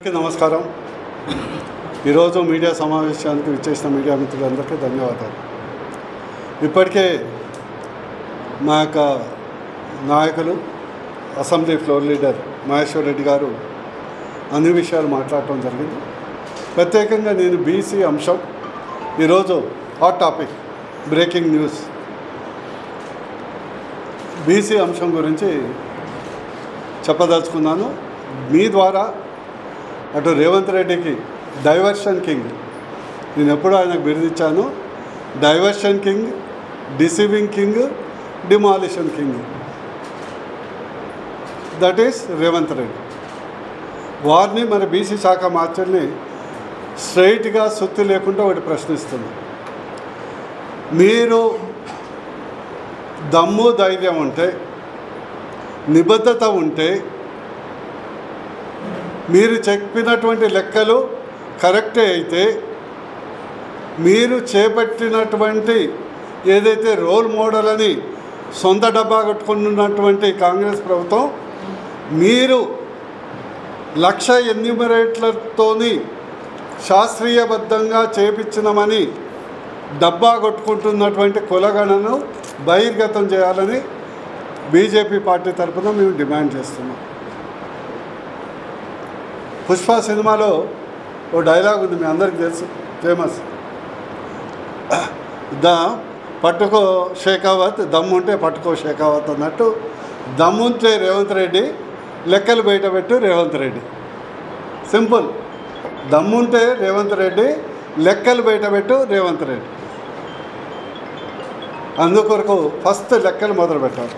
నమస్కారం. ఈరోజు మీడియా సమావేశానికి విచ్చేసిన మీడియా మిత్రులందరికీ ధన్యవాదాలు. ఇప్పటికే మా యొక్క నాయకులు assembly floor leader Maheshwar Reddy గారు అన్ని విషయాలు మాట్లాడటం జరిగింది. ప్రత్యేకంగా నేను బీసీ అంశం ఈరోజు hot topic breaking news BC అంశం గురించి చెప్పదలుచుకున్నాను. మీ ద్వారా అటు రేవంత్ రెడ్డికి డైవర్షన్ కింగ్, నేను ఎప్పుడూ ఆయనకు బిరుదిచ్చాను, diversion king, deceiving king, demolition king, that is Revanth Reddy. వారిని మరి బీసీ శాఖ మార్చుల్ని స్ట్రైట్గా సుత్తి లేకుండా ఒకటి ప్రశ్నిస్తుంది. మీరు దమ్ము ధైర్యం ఉంటే, నిబద్ధత ఉంటే, మీరు చెప్పినటువంటి లెక్కలు కరెక్టే అయితే, మీరు చేపట్టినటువంటి ఏదైతే రోల్ మోడల్ అని సొంత డబ్బా కట్టుకున్నటువంటి కాంగ్రెస్ ప్రభుత్వం, మీరు 1,00,000 ఎన్యూమరేట్లతోని శాస్త్రీయబద్ధంగా చేపించినమని డబ్బా కొట్టుకుంటున్నటువంటి కులగణను బహిర్గతం చేయాలని బీజేపీ పార్టీ తరఫున మేము డిమాండ్ చేస్తున్నాం. పుష్ప సినిమాలో ఓ డైలాగ్ ఉంది, మీ అందరికీ తెలుసు, ఫేమస్, పట్టుకో షేకావత్, దమ్ముంటే పట్టుకో షేకావత్ అన్నట్టు. దమ్ముంటే రేవంత్ రెడ్డి, లెక్కలు బయటపెట్టు రేవంత్ రెడ్డి. సింపుల్. దమ్ముంటే రేవంత్ రెడ్డి, లెక్కలు బయటపెట్టు రేవంత్ రెడ్డి. అందుకొరకు ఫస్ట్ లెక్కలు మొదలు పెట్టాలి.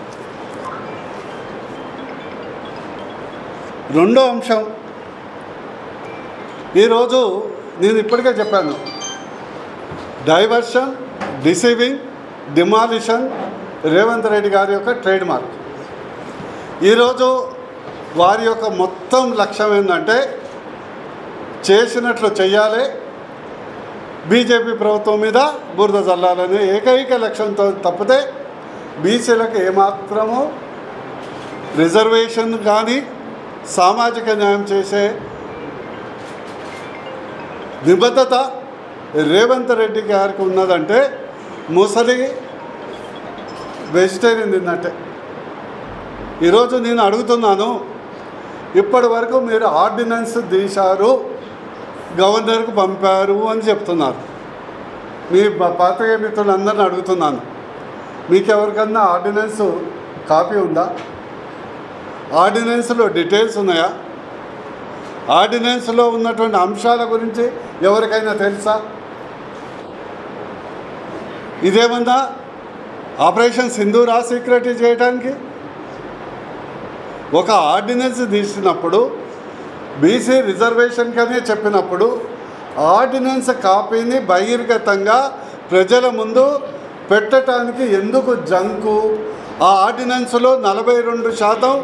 రెండో అంశం, ఈరోజు నేను ఇప్పటికే చెప్పాను, diversion, deceiving, demolition Revanth Reddy గారి యొక్క ట్రేడ్ మార్క్. ఈరోజు వారి యొక్క మొత్తం లక్ష్యం ఏంటంటే, చేసినట్లు చెయ్యాలి, బీజేపీ ప్రభుత్వం మీద బురద చల్లాలనే ఏకైక లక్ష్యంతో తప్పితే బీసీలకు ఏమాత్రము రిజర్వేషన్ కానీ సామాజిక న్యాయం చేసే నిబద్ధత రేవంత్ రెడ్డి గారికి ఉన్నదంటే ముసలి వెజిటేరియన్ తిన్నట్టే. ఈరోజు నేను అడుగుతున్నాను, ఇప్పటి వరకు మీరు ఆర్డినెన్స్ తీశారు, గవర్నర్కు పంపారు అని చెప్తున్నారు. మీ పాత్రికేయ మిత్రులందరినీ అడుగుతున్నాను, మీకు ఎవరికన్నా ఆర్డినెన్స్ కాపీ ఉందా? ఆర్డినెన్స్లో డీటెయిల్స్ ఉన్నాయా? ఆర్డినెన్స్లో ఉన్నటువంటి అంశాల గురించి ఎవరికైనా తెలుసా? ఇదేమన్నా ఆపరేషన్ సింధూరా సీక్రెట్ చేయడానికి? ఒక ఆర్డినెన్స్ తీసినప్పుడు, బీసీ రిజర్వేషన్ కనే చెప్పినప్పుడు, ఆర్డినెన్స్ కాపీని బహిర్గతంగా ప్రజల ముందు పెట్టడానికి ఎందుకు జంకు? ఆ ఆర్డినెన్స్లో 42%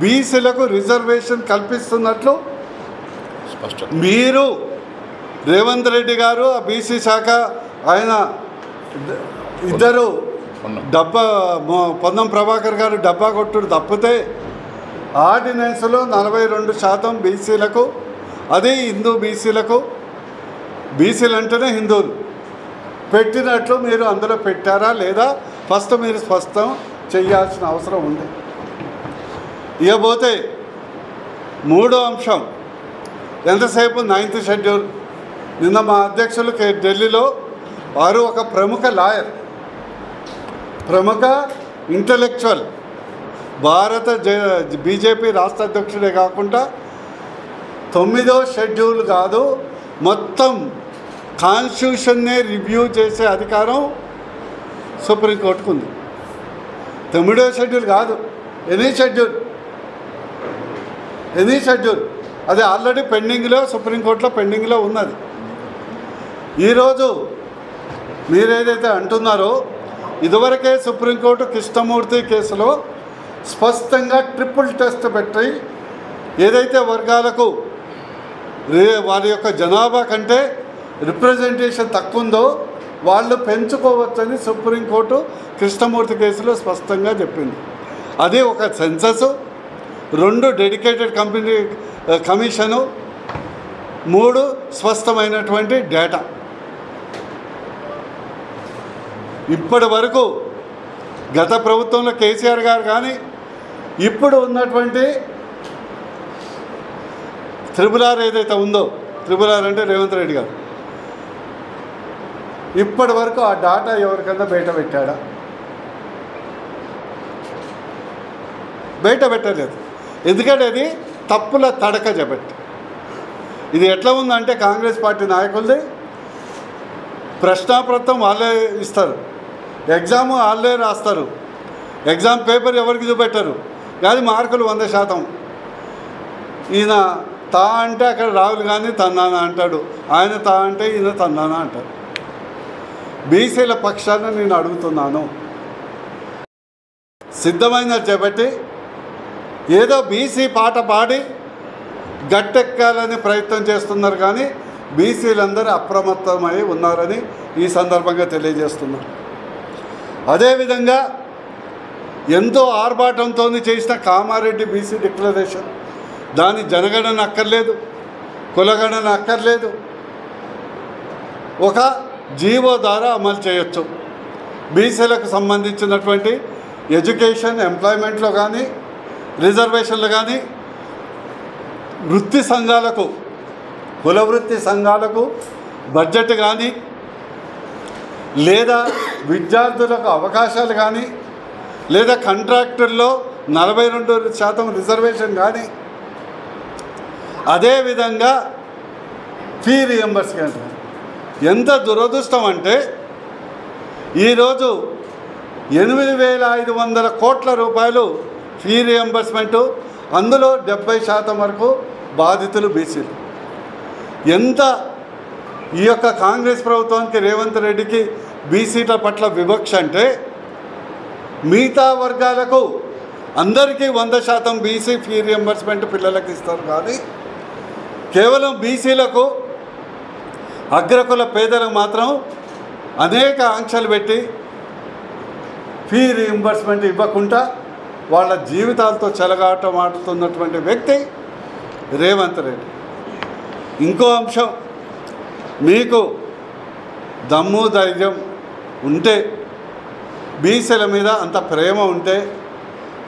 బీసీలకు రిజర్వేషన్ కల్పిస్తున్నట్లు మీరు రేవంత్ రెడ్డి గారు, ఆ బీసీ శాఖ ఆయన ఇద్దరు పొన్నం ప్రభాకర్ గారు డబ్బా కొట్టుడు తప్పితే ఆర్డినెన్స్లో 42% బీసీలకు, అదే హిందూ బీసీలకు, బీసీలు అంటేనే హిందువులు, పెట్టినట్లు మీరు అందులో పెట్టారా లేదా ఫస్ట్ మీరు స్పష్టం చేయాల్సిన అవసరం ఉంది. ఇకపోతే మూడో అంశం, ఎంతసేపు 9th షెడ్యూల్. నిన్న మా అధ్యక్షులు ఢిల్లీలో వారు ఒక ప్రముఖ లాయర్, ప్రముఖ ఇంటలెక్చువల్, భారత బీజేపీ రాష్ట్ర అధ్యక్షుడే కాకుండా 9వ షెడ్యూల్ కాదు, మొత్తం కాన్స్టిట్యూషన్నే రివ్యూ చేసే అధికారం సుప్రీంకోర్టుకు ఉంది. 9వ షెడ్యూల్ కాదు, ఎనీ షెడ్యూల్ అది ఆల్రెడీ పెండింగ్లో, సుప్రీంకోర్టులో పెండింగ్లో ఉన్నది. ఈరోజు మీరేదైతే అంటున్నారో, ఇదివరకే సుప్రీంకోర్టు కృష్ణమూర్తి కేసులో స్పష్టంగా ట్రిపుల్ టెస్ట్ పెట్టి ఏదైతే వర్గాలకు వారి యొక్క జనాభా కంటే రిప్రజెంటేషన్ తక్కువ ఉందో వాళ్ళు పెంచుకోవచ్చని సుప్రీంకోర్టు కృష్ణమూర్తి కేసులో స్పష్టంగా చెప్పింది. అది ఒక సెన్సస్, 2 డెడికేటెడ్ కమిషను, 3 స్పష్టమైనటువంటి డేటా. ఇప్పటి వరకు గత ప్రభుత్వంలో కేసీఆర్ గారు కానీ ఇప్పుడు ఉన్నటువంటి త్రిపుల్ ఏదైతే ఉందో, త్రిపుల్ అంటే రేవంత్ రెడ్డి గారు, ఇప్పటి వరకు ఆ డాటా ఎవరికన్నా బయట పెట్టాడా? బయట పెట్టలేదు. ఎందుకంటే అది తప్పుల తడక చెప్పట్టి. ఇది ఎట్లా ఉందంటే కాంగ్రెస్ పార్టీ నాయకులది ప్రశ్నాపత్రం వాళ్ళే ఇస్తారు, ఎగ్జామ్ వాళ్ళే రాస్తారు, ఎగ్జామ్ పేపర్ ఎవరికి చూపెట్టరు, కానీ మార్కులు 100%. ఈయన తా అంటే అక్కడ రాహుల్ గాంధీ తన్నానా అంటాడు, ఆయన తా అంటే ఈయన తన్నానా అంటాడు. బీసీల పక్షాన నేను అడుగుతున్నాను, సిద్ధమైన చేపట్టి ఏదో బీసీ పాట పాడి గట్టెక్కాలని ప్రయత్నం చేస్తున్నారు, కానీ బీసీలందరూ అప్రమత్తమై ఉన్నారని ఈ సందర్భంగా తెలియజేస్తున్నారు. అదేవిధంగా ఎంతో ఆర్భాటంతో చేసిన కామారెడ్డి బీసీ డిక్లరేషన్, దాని జనగణన అక్కర్లేదు, కులగణన అక్కర్లేదు, ఒక జీవో ద్వారా అమలు చేయొచ్చు. బీసీలకు సంబంధించినటువంటి ఎడ్యుకేషన్, ఎంప్లాయ్మెంట్లో కానీ, రిజర్వేషన్లు కానీ, వృత్తి సంఘాలకు, కుల వృత్తి సంఘాలకు బడ్జెట్ కానీ, లేదా విద్యార్థులకు అవకాశాలు కానీ, లేదా కాంట్రాక్టుల్లో 42% రిజర్వేషన్ కానీ, అదేవిధంగా ఫీ రియంబర్స్మెంట్. ఎంత దురదృష్టం అంటే ఈరోజు 8,500 కోట్ల రూపాయలు ఫీ రియంబర్స్మెంటు, అందులో 70% వరకు బాధితులు బీసీలు. ఎంత ఈ యొక్క కాంగ్రెస్ ప్రభుత్వానికి, రేవంత్ రెడ్డికి బీసీల పట్ల వివక్ష అంటే, మిగతా వర్గాలకు అందరికీ 100% బీసీ ఫీ రియంబర్స్మెంట్ పిల్లలకు ఇస్తారు, కానీ కేవలం బీసీలకు, అగ్రకుల పేదలకు మాత్రం అనేక ఆంక్షలు పెట్టి ఫీ రియంబర్స్మెంట్ ఇవ్వకుండా వాళ్ళ జీవితాలతో చెలగాటం ఆడుతున్నటువంటి వ్యక్తి రేవంత్ రెడ్డి. ఇంకో అంశం, మీకు దమ్ము ధైర్యం ఉంటే, బీసీల మీద అంత ప్రేమ ఉంటే,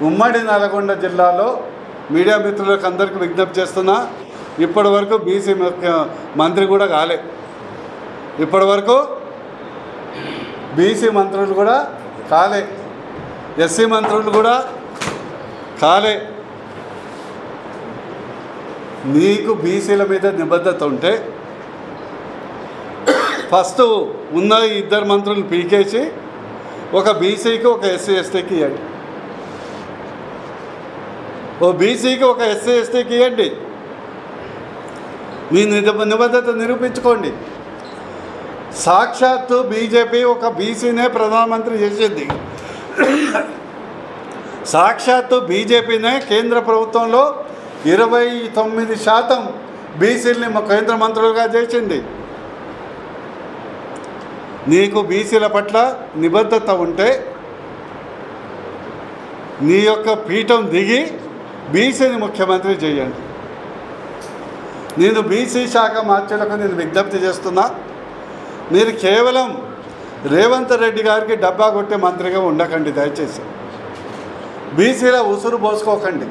ఉమ్మడి నల్గొండ జిల్లాలో మీడియా మిత్రులకు అందరికీ విజ్ఞప్తి చేస్తున్నా, ఇప్పటి వరకు బీసీ మంత్రి కూడా కాలే, ఇప్పటి వరకు బీసీ మంత్రులు కూడా కాలే, ఎస్సీ మంత్రులు కూడా కాలే. నీకు బీసీల మీద నిబద్ధత ఉంటే ఫస్ట్ ఉన్న 2 మంత్రులు పీకేసి ఒక బీసీకి, ఒక ఎస్సీ ఎస్టీకి ఇవ్వండి, ఓ బీసీకి, ఒక ఎస్సీ ఎస్టీకి ఇవ్వండి. మీ నిబద్ధత నిరూపించుకోండి. సాక్షాత్తు బీజేపీ ఒక బీసీనే ప్రధానమంత్రి చేసింది, సాక్షాత్తు బీజేపీనే కేంద్ర ప్రభుత్వంలో 29% బీసీలని కేంద్ర మంత్రులుగా చేసింది. నీకు బీసీల పట్ల నిబద్ధత ఉంటే నీ యొక్క పీఠం దిగి బీసీని ముఖ్యమంత్రి చేయండి. నేను బీసీ శాఖ మార్చులకు నేను విజ్ఞప్తి చేస్తున్నా, మీరు కేవలం రేవంత్ రెడ్డి గారికి డబ్బా కొట్టే మంత్రిగా ఉండకండి. దయచేసి బీసీల ఉసురు పోసుకోకండి.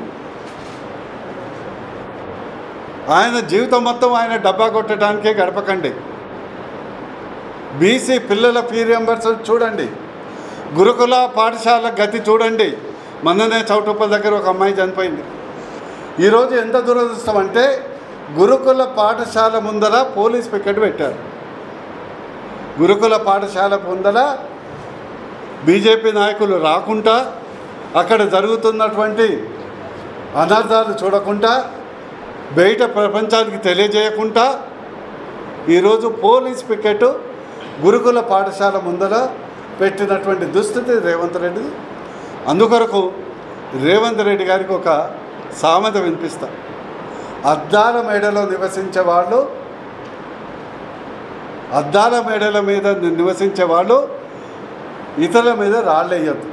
ఆయన జీవితం మొత్తం ఆయన డబ్బా కొట్టడానికే గడపకండి. బీసీ పిల్లల ఫీ రియంబర్స్మెంట్ చూడండి, గురుకుల పాఠశాల గతి చూడండి. మొన్ననే చౌటుప్పల్ దగ్గర ఒక అమ్మాయి చనిపోయింది. ఈరోజు ఎంత దురదృష్టం అంటే, గురుకుల పాఠశాల ముందర పోలీస్ పికెట్ పెట్టారు. గురుకుల పాఠశాల ముందర బీజేపీ నాయకులు రాకుండా, అక్కడ జరుగుతున్నటువంటి అనర్థాలు చూడకుండా, బయట ప్రపంచానికి తెలియజేయకుండా ఈరోజు పోలీస్ పికెట్ గురుకుల పాఠశాల ముందర పెట్టినటువంటి దుస్థితి రేవంత్ రెడ్డి. అందుకొరకు రేవంత్ రెడ్డి గారికి ఒక సామెత వినిపిస్తా, అద్దాల మేడలో నివసించే వాళ్ళు, అద్దాల మేడల మీద నివసించే వాళ్ళు ఇతరుల మీద రాళ్ళేయద్దు.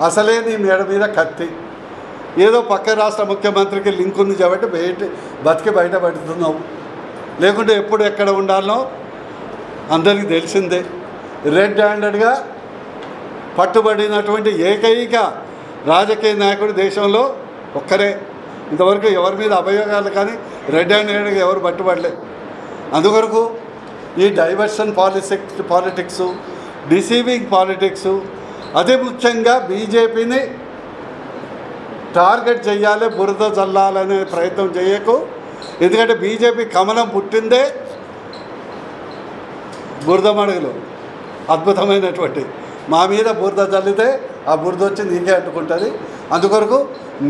అసలే నీ మేడ మీద కత్తి, ఏదో పక్క రాష్ట్ర ముఖ్యమంత్రికి లింక్ ఉంది కాబట్టి బయట బతికి బయటపడుతున్నావు. లేకుంటే ఎప్పుడు ఎక్కడ ఉండాలనో అందరికీ తెలిసిందే. రెడ్ హ్యాండెడ్గా పట్టుబడినటువంటి ఏకైక రాజకీయ నాయకుడు దేశంలో ఒక్కరే. ఇంతవరకు ఎవరి మీద అభియోగాలు కానీ రెడ్ హ్యాండెడ్గా ఎవరు పట్టుబడలేదు. అందువరకు ఈ డైవర్షన్ పాలిటిక్స్, డిసీవింగ్ పాలిటిక్స్, అతి ముఖ్యంగా బీజేపీని టార్గెట్ చేయాలి, బురద చల్లాలనే ప్రయత్నం చేయకు. ఎందుకంటే బీజేపీ కమలం పుట్టిందే బురద మడుగులు, అద్భుతమైనటువంటి. మా మీద బురద చల్లితే ఆ బురద వచ్చి నీకే అంటుకుంటుంది. అందుకొరకు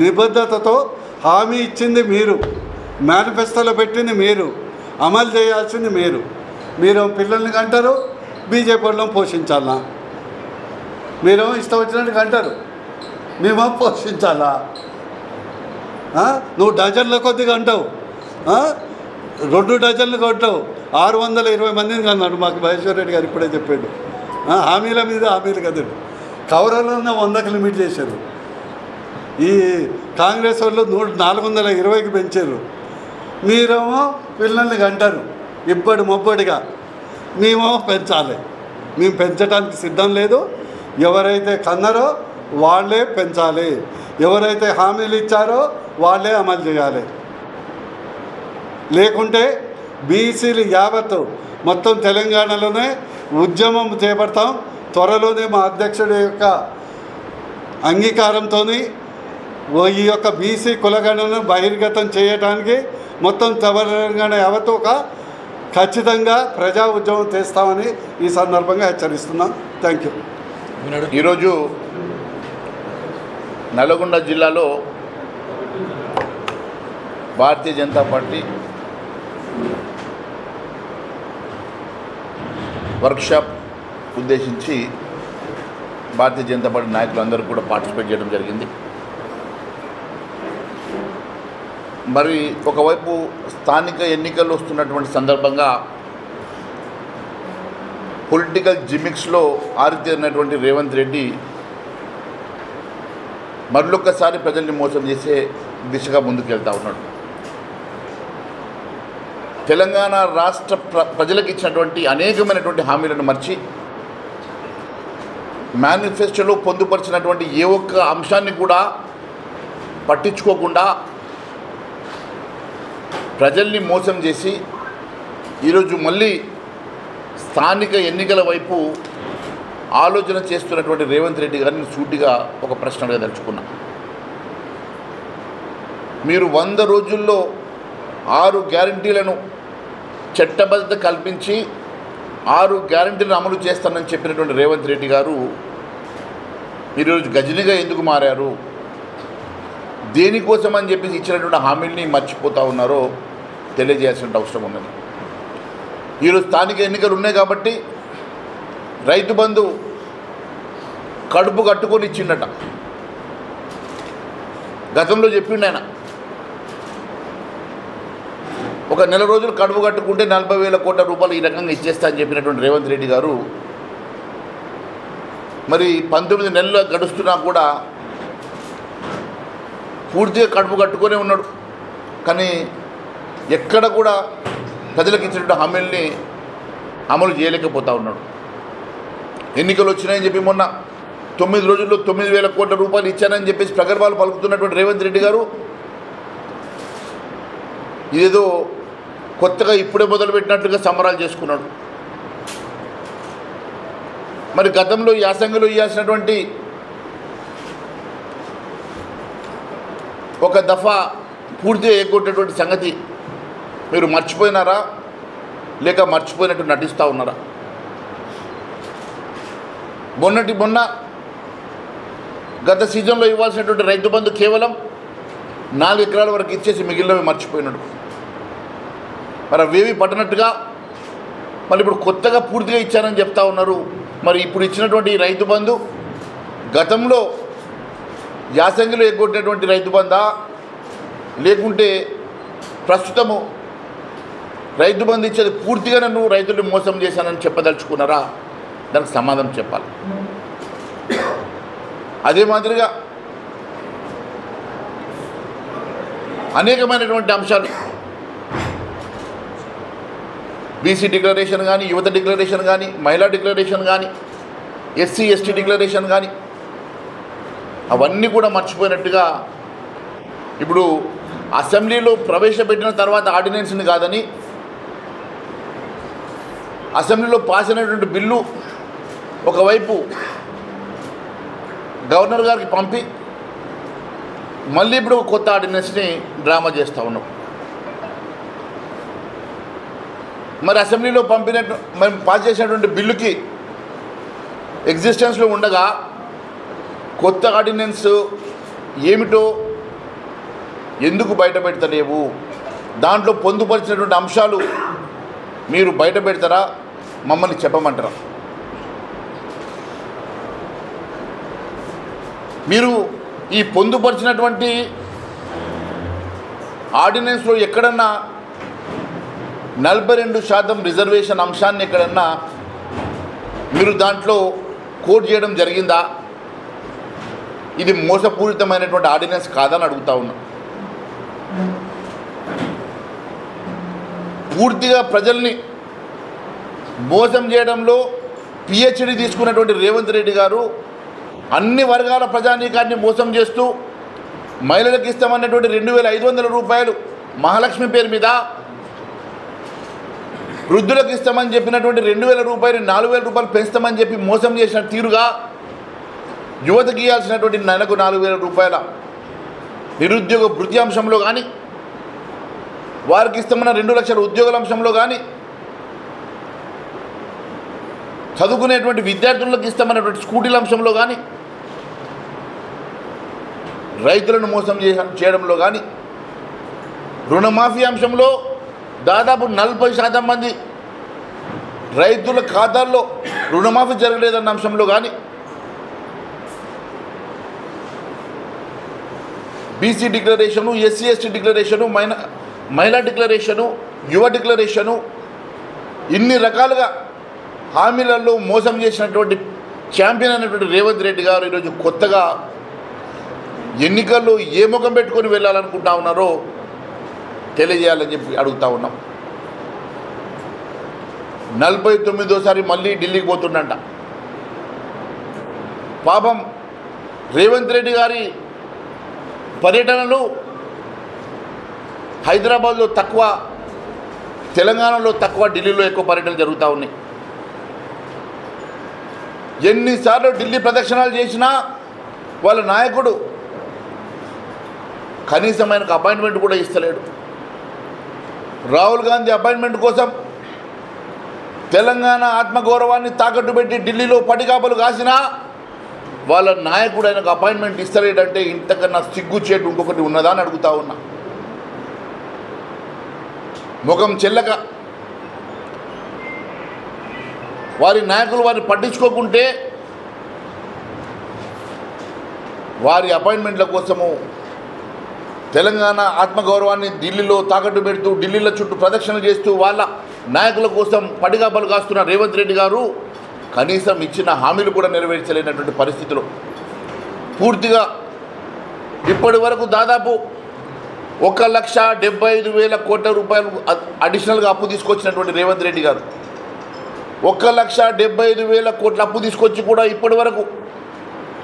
నిబద్ధతతో హామీ ఇచ్చింది మీరు, మేనిఫెస్టోలో పెట్టింది మీరు, అమలు చేయాల్సింది మీరు. మీరు పిల్లల్ని కంటారు, బీజేపీ వాళ్ళని పోషించాలా? మీరు ఇష్టం వచ్చినట్టు కంటారు, మేము పోషించాలా? నువ్వు డజన్ల కొద్దిగా అంటావు, 2 డజన్లు కొట్టావు. 620 మందిని కన్నాడు మాకు మహేశ్వర్ రెడ్డి గారు ఇప్పుడే చెప్పాడు. హామీల మీద హామీలు కదండి. కౌరవులను 100కి లిమిట్ చేశారు. ఈ కాంగ్రెస్ వాళ్ళు 420కి పెంచారు. మీరేమో పిల్లల్ని కంటారు ఇబ్బడి మొబ్బడిగా. మేమో పెంచాలి. మేము పెంచడానికి సిద్ధం లేదు. ఎవరైతే కన్నారో వాళ్ళే పెంచాలి, ఎవరైతే హామీలు ఇచ్చారో వాళ్ళే అమలు చేయాలి. లేకుంటే బీసీలు యావత్తు మొత్తం తెలంగాణలోనే ఉద్యమం చేపడతాం. త్వరలోనే మా అధ్యక్షుడి యొక్క అంగీకారంతో ఈ యొక్క బీసీ కులగణను బహిర్గతం చేయడానికి మొత్తం తెలంగాణ యావత్తు ఒక ఖచ్చితంగా ప్రజా ఉద్యమం చేస్తామని ఈ సందర్భంగా హెచ్చరిస్తున్నాం. Thank you. ఈరోజు నల్గొండ జిల్లాలో భారతీయ జనతా పార్టీ వర్క్షాప్ ఉద్దేశించి భారతీయ జనతా పార్టీ నాయకులందరూ కూడా పార్టిసిపేట్ చేయడం జరిగింది. మరి ఒకవైపు స్థానిక ఎన్నికలు వస్తున్నటువంటి సందర్భంగా పొలిటికల్ జిమిక్స్లో ఆరితేరినటువంటి రేవంత్ రెడ్డి మరొక్కసారి ప్రజల్ని మోసం చేసే దిశగా ముందుకెళ్తా ఉన్నాడు. తెలంగాణ రాష్ట్ర ప్రజలకు ఇచ్చినటువంటి అనేకమైనటువంటి హామీలను మర్చి మేనిఫెస్టోలో పొందుపరిచినటువంటి ఏ ఒక్క అంశాన్ని కూడా పట్టించుకోకుండా ప్రజల్ని మోసం చేసి ఈరోజు మళ్ళీ స్థానిక ఎన్నికల వైపు ఆలోచన చేస్తున్నటువంటి రేవంత్ రెడ్డి గారిని సూటిగా ఒక ప్రశ్న అడగదలుచుకున్నా. మీరు 100 రోజుల్లో 6 గ్యారంటీలను చట్టబద్ధత కల్పించి 6 గ్యారంటీలను అమలు చేస్తానని చెప్పినటువంటి రేవంత్ రెడ్డి గారు ఈరోజు గజనిగా ఎందుకు మారారు? దేనికోసం అని చెప్పి ఇచ్చినటువంటి హామీల్ని మర్చిపోతూ ఉన్నారో తెలియజేయాల్సిన అవసరం ఉన్నది. ఈరోజు స్థానిక ఎన్నికలు ఉన్నాయి కాబట్టి రైతు బంధు కడుపు కట్టుకొని ఇచ్చిండట. గతంలో చెప్పిండు ఆయన, ఒక నెల రోజులు కడుపు కట్టుకుంటే 40,000 కోట్ల రూపాయలు ఈ రకంగా ఇచ్చేస్తా అని చెప్పినటువంటి రేవంత్ రెడ్డి గారు మరి 19 నెలలు గడుస్తున్నా కూడా పూర్తిగా కడుపు కట్టుకునే ఉన్నాడు. కానీ ఎక్కడ కూడా ప్రజలకు ఇచ్చినటువంటి హామీల్ని అమలు చేయలేకపోతూ ఉన్నాడు. ఎన్నికలు వచ్చినాయని చెప్పి మొన్న 9 రోజుల్లో 9,000 కోట్ల రూపాయలు ఇచ్చానని చెప్పేసి ప్రగల్భాలు పలుకుతున్నటువంటి రేవంత్ రెడ్డి గారు ఇదేదో కొత్తగా ఇప్పుడే మొదలుపెట్టినట్టుగా సంబరాలు చేసుకున్నాడు. మరి గతంలో యాసంగిలో ఇవ్వాల్సినటువంటి ఒక దఫా పూర్తిగా ఎగ్గొట్టేటువంటి సంగతి మీరు మర్చిపోయినారా, లేక మర్చిపోయినట్టు నటిస్తూ ఉన్నారా? మొన్న గత సీజన్లో ఇవ్వాల్సినటువంటి రైతు బంధు కేవలం 4 ఎకరాల వరకు ఇచ్చేసి మిగిలినవి మర్చిపోయినాడు. మరి అవేవి పట్టనట్టుగా మళ్ళీ ఇప్పుడు కొత్తగా పూర్తిగా ఇచ్చానని చెప్తా ఉన్నారు. మరి ఇప్పుడు ఇచ్చినటువంటి రైతు బంధు గతంలో యాసంగిలో ఎగ్గొట్టినటువంటి రైతు బంధా, లేకుంటే ప్రస్తుతము రైతు బంధు ఇచ్చేది పూర్తిగా నన్ను రైతుల్ని మోసం చేశానని చెప్పదలుచుకున్నారా? దానికి సమాధానం చెప్పాలి. అదే మాదిరిగా అనేకమైనటువంటి అంశాలు బీసీ డిక్లరేషన్ కానీ, యువత డిక్లరేషన్ కానీ, మహిళా డిక్లరేషన్ కానీ, ఎస్సీ ఎస్టీ డిక్లరేషన్ కానీ అవన్నీ కూడా మర్చిపోయినట్టుగా ఇప్పుడు అసెంబ్లీలో ప్రవేశపెట్టిన తర్వాత ఆర్డినెన్స్ని కాదని అసెంబ్లీలో పాస్ అయినటువంటి బిల్లు ఒకవైపు గవర్నర్ గారికి పంపి మళ్ళీ ఇప్పుడు ఒక కొత్త ఆర్డినెన్స్ని డ్రామా చేస్తూ ఉన్నాం. మరి అసెంబ్లీలో పంపినట్టు మరి పాస్ చేసినటువంటి బిల్లుకి ఎగ్జిస్టెన్స్లో ఉండగా కొత్త ఆర్డినెన్స్ ఏమిటో ఎందుకు బయట పెడతలేవు, దాంట్లో పొందుపరిచినటువంటి అంశాలు మీరు బయట పెడతారా, మమ్మల్ని చెప్పమంటారా? మీరు ఈ పొందుపరిచినటువంటి ఆర్డినెన్స్లో ఎక్కడన్నా 42% రిజర్వేషన్ అంశాన్ని ఎక్కడన్నా మీరు దాంట్లో కోట్ చేయడం జరిగిందా? ఇది మోసపూరితమైనటువంటి ఆర్డినెన్స్ కాదని అడుగుతా ఉన్నా. పూర్తిగా ప్రజల్ని మోసం చేయడంలో పిహెచ్డి తీసుకున్నటువంటి రేవంత్ రెడ్డి గారు అన్ని వర్గాల ప్రజానీకాన్ని మోసం చేస్తూ మహిళలకు ఇస్తామన్నటువంటి 2500 రూపాయలు మహాలక్ష్మి పేరు మీద, వృద్ధులకు ఇస్తామని చెప్పినటువంటి 2000 రూపాయలు 4000 రూపాయలు పెంచుతామని చెప్పి మోసం చేసిన తీరుగా యువతకి ఇవ్వాల్సినటువంటి నెలకు 4000 రూపాయల నిరుద్యోగ భృతి అంశంలో కానీ, వారికి ఇస్తామన్న 2 లక్షల ఉద్యోగాల అంశంలో కానీ, చదువుకునేటువంటి విద్యార్థులకు ఇస్తామన్నటువంటి స్కూటీల అంశంలో కానీ, రైతులను మోసం చేయడంలో కానీ, రుణమాఫీ అంశంలో దాదాపు 40% మంది రైతుల ఖాతాల్లో రుణమాఫీ జరగలేదన్న అంశంలో కానీ, BC declaration, SC ST declaration, మహిళా డిక్లరేషను, యువ డిక్లరేషను, ఇన్ని రకాలుగా హామీలలో మోసం చేసినటువంటి ఛాంపియన్ అయినటువంటి రేవంత్ రెడ్డి గారు ఈరోజు కొత్తగా ఎన్నికల్లో ఏ ముఖం పెట్టుకొని వెళ్ళాలనుకుంటా ఉన్నారో తెలియజేయాలని చెప్పి అడుగుతూ ఉన్నాం. 49వ మళ్ళీ ఢిల్లీకి పోతుండంట. పాపం రేవంత్ రెడ్డి గారి పర్యటనలు హైదరాబాద్లో తక్కువ, తెలంగాణలో తక్కువ, ఢిల్లీలో ఎక్కువ పర్యటనలు జరుగుతూ ఉన్నాయి. ఎన్నిసార్లు ఢిల్లీ ప్రదక్షిణాలు చేసినా వాళ్ళ నాయకుడు కనీసం ఆయనకు అపాయింట్మెంట్ కూడా ఇస్తలేడు. రాహుల్ గాంధీ అపాయింట్మెంట్ కోసం తెలంగాణ ఆత్మగౌరవాన్ని తాకట్టు పెట్టి ఢిల్లీలో పడికాపలు కాసినా వాళ్ళ నాయకుడు ఆయనకు అపాయింట్మెంట్ ఇస్తలేడంటే ఇంతకన్నా సిగ్గుచేటు ఇంకొకటి ఉన్నదా అని అడుగుతా ఉన్నా. ముఖం చెల్లక వారి నాయకులు వారిని పట్టించుకోకుంటే వారి అపాయింట్మెంట్ల కోసము తెలంగాణ ఆత్మగౌరవాన్ని ఢిల్లీలో తాకట్టు పెడుతూ, ఢిల్లీలో చుట్టూ ప్రదక్షిణలు చేస్తూ వాళ్ళ నాయకుల కోసం పడిగాపలు కాస్తున్న రేవంత్ రెడ్డి గారు కనీసం ఇచ్చిన హామీలు కూడా నెరవేర్చలేనటువంటి పరిస్థితిలో పూర్తిగా ఇప్పటి వరకు దాదాపు 1,75,000 కోట్ల రూపాయలు అడిషనల్గా అప్పు తీసుకొచ్చినటువంటి రేవంత్ రెడ్డి గారు 1,75,000 కోట్ల అప్పు తీసుకొచ్చి కూడా ఇప్పటి వరకు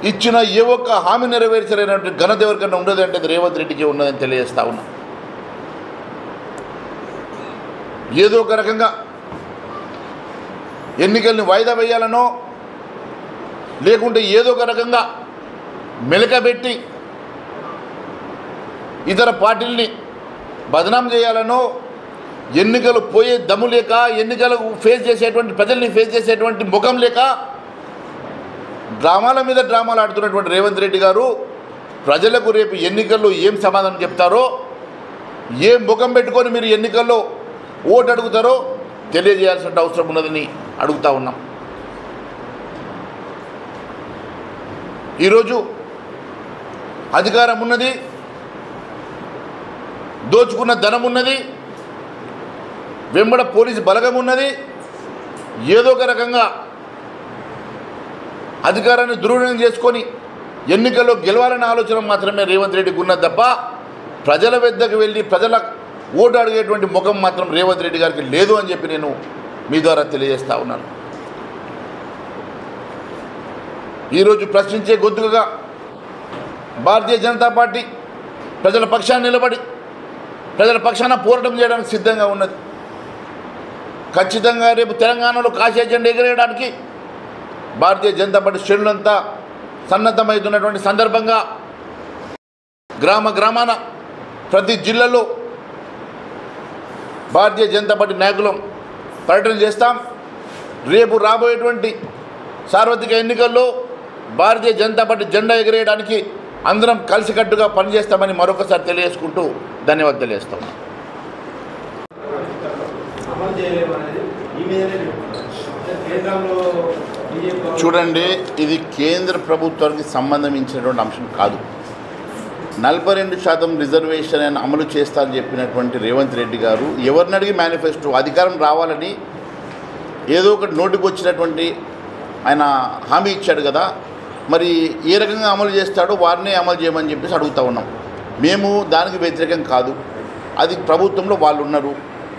ఇచ్చిన ఏ ఒక్క హామీ నెరవేర్చలేనటువంటి ఘనత ఎవరికన్నా ఉండదంటే రేవంత్ రెడ్డికి ఉన్నదని తెలియజేస్తా ఉన్నా. ఏదో ఒక రకంగా ఎన్నికల్ని వాయిదా వేయాలనో లేకుంటే ఏదో ఒక రకంగా మెలకబెట్టి ఇతర పార్టీల్ని బదనాం చేయాలనో, ఎన్నికలు పోయే దమ్ము లేక, ఎన్నికలు ఫేస్ చేసేటువంటి ప్రజల్ని ఫేస్ చేసేటువంటి ముఖం లేక డ్రామాల మీద డ్రామాలు ఆడుతున్నటువంటి రేవంత్ రెడ్డి గారు ప్రజలకు రేపు ఎన్నికల్లో ఏం సమాధానం చెప్తారో, ఏ ముఖం పెట్టుకొని మీరు ఎన్నికల్లో ఓటు అడుగుతారో తెలియజేయాల్సిన అవసరం ఉన్నదని అడుగుతా ఉన్నాం. ఈరోజు అధికారం ఉన్నది, దోచుకున్న ధనం ఉన్నది, వెంబడ పోలీసు బలగం ఉన్నది. ఏదో ఒక రకంగా అధికారాన్ని దుర్వినియోగం చేసుకొని ఎన్నికల్లో గెలవాలనే ఆలోచన మాత్రమే రేవంత్ రెడ్డికి ఉన్నది తప్ప ప్రజల వద్దకు వెళ్ళి ప్రజల ఓటు అడిగేటువంటి ముఖం మాత్రం రేవంత్ రెడ్డి గారికి లేదు అని చెప్పి నేను మీ ద్వారా తెలియజేస్తా ఉన్నాను. ఈరోజు ప్రశ్నించే గొంతుకగా భారతీయ జనతా పార్టీ ప్రజల పక్షాన నిలబడి ప్రజల పక్షాన పోరాటం చేయడానికి సిద్ధంగా ఉన్నది. ఖచ్చితంగా రేపు తెలంగాణలో కాశీ ఎజెండా ఎగరేయడానికి భారతీయ జనతా పార్టీ శ్రేణులంతా సన్నద్ధమవుతున్నటువంటి సందర్భంగా గ్రామాన ప్రతి జిల్లాలో భారతీయ జనతా పార్టీ నాయకులం పర్యటన చేస్తాం. రేపు రాబోయేటువంటి సార్వత్రిక ఎన్నికల్లో భారతీయ జనతా పార్టీ జెండా ఎగరేయడానికి అందరం కలిసికట్టుగా పనిచేస్తామని మరొకసారి తెలియజేసుకుంటూ ధన్యవాదాలు తెలియజేస్తాం. చూడండి, ఇది కేంద్ర ప్రభుత్వానికి సంబంధించినటువంటి అంశం కాదు. 42% రిజర్వేషన్ అని అమలు చేస్తారని చెప్పినటువంటి రేవంత్ రెడ్డి గారు ఎవరిని అడిగి మేనిఫెస్టో అధికారం రావాలని ఏదో ఒకటి నోటికి వచ్చినటువంటి ఆయన హామీ ఇచ్చాడు కదా. మరి ఏ రకంగా అమలు చేస్తాడో వారినే అమలు చేయమని చెప్పేసి అడుగుతూ ఉన్నాం. మేము దానికి వ్యతిరేకం కాదు. అది ప్రభుత్వంలో వాళ్ళు ఉన్నారు,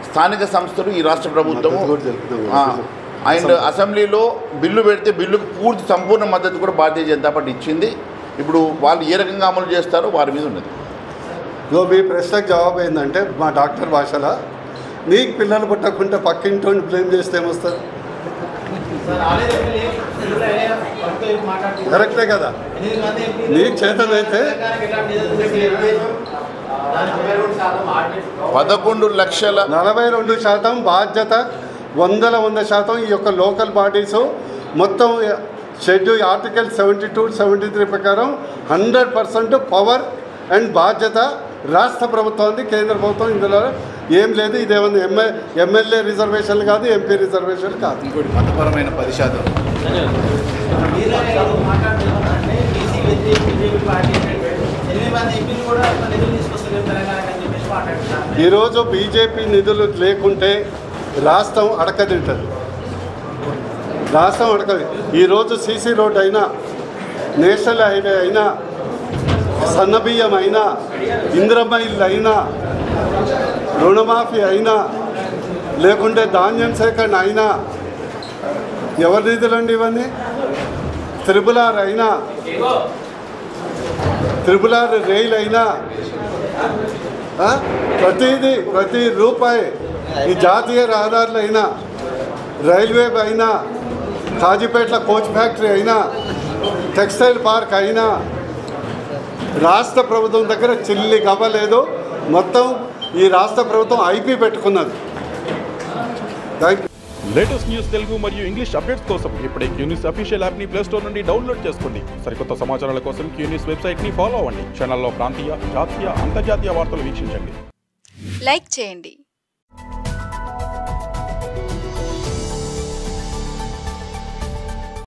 స్థానిక సంస్థలు, ఈ రాష్ట్ర ప్రభుత్వము అండ్ అసెంబ్లీలో బిల్లు పెడితే బిల్లుకు పూర్తి సంపూర్ణ మద్దతు కూడా భారతీయ జనతా పార్టీ ఇచ్చింది. ఇప్పుడు వాళ్ళు ఏ రకంగా అమలు చేస్తారో వారి మీద ఉన్నది. మీ ప్రశ్నకు జవాబు ఏంటంటే మా డాక్టర్ భాషలో నీకు పిల్లలు పుట్టకుంటే పక్కింటి బ్లేమ్ చేస్తే ఏమొస్తుంది? కరెక్టే కదా. నీకు చేతనైతే 42% బాధ్యత 100% ఈ యొక్క లోకల్ బాడీసు మొత్తం షెడ్యూల్ ఆర్టికల్ 72, 73 ప్రకారం 100% పవర్ అండ్ బాధ్యత రాష్ట్ర ప్రభుత్వానికి, కేంద్ర ప్రభుత్వం ఇందులో ఏం లేదు. ఇదేమన్నా ఎమ్మెల్యే రిజర్వేషన్లు కాదు, ఎంపీ రిజర్వేషన్లు కాదు. ఇంకోటి మతపరమైన 10%. ఈరోజు బీజేపీ నిధులు లేకుంటే రాష్ట్రం అడకదింటది. ఈరోజు సీసీ రోడ్ అయినా, నేషనల్ హైవే అయినా, సన్నబియ్యం అయినా, ఇంద్రమ్మ ఇల్లు అయినా, రుణమాఫీ అయినా, లేకుంటే ధాన్యం సేకరణ అయినా, ఎవరి నిధులండి ఇవన్నీ? త్రిపుల్ ఆర్ రైలు అయినా, ప్రతి రూపాయి, ఈ జాతీయ రహదారులు అయినా, రైల్వే అయినా, కాజీపేటలో కోచ్ ఫ్యాక్టరీ అయినా, టెక్స్టైల్ పార్క్ అయినా రాష్ట్ర ప్రభుత్వం దగ్గర చిల్లి గవ్వలేదు. మొత్తం ఈ రాష్ట్ర ప్రభుత్వం ఐపీ పెట్టుకున్నది. Thank you. Latest news Telugu మరియు ఇంగ్లీష్ అప్డేట్స్ కోసం ఇప్పుడే క్యూన్యూస్ అఫీషియల్ యాప్ని ప్లే స్టోర్ నుండి డౌన్లోడ్ చేసుకోండి. సరికొత్త సమాచారాల కోసం క్యూన్యూస్ వెబ్సైట్ని ఫాలో అవ్వండి. ఛానల్లో ప్రాంతీయ, జాతీయ, అంతర్జాతీయ వార్తలు వీక్షించండి. లైక్ చేయండి,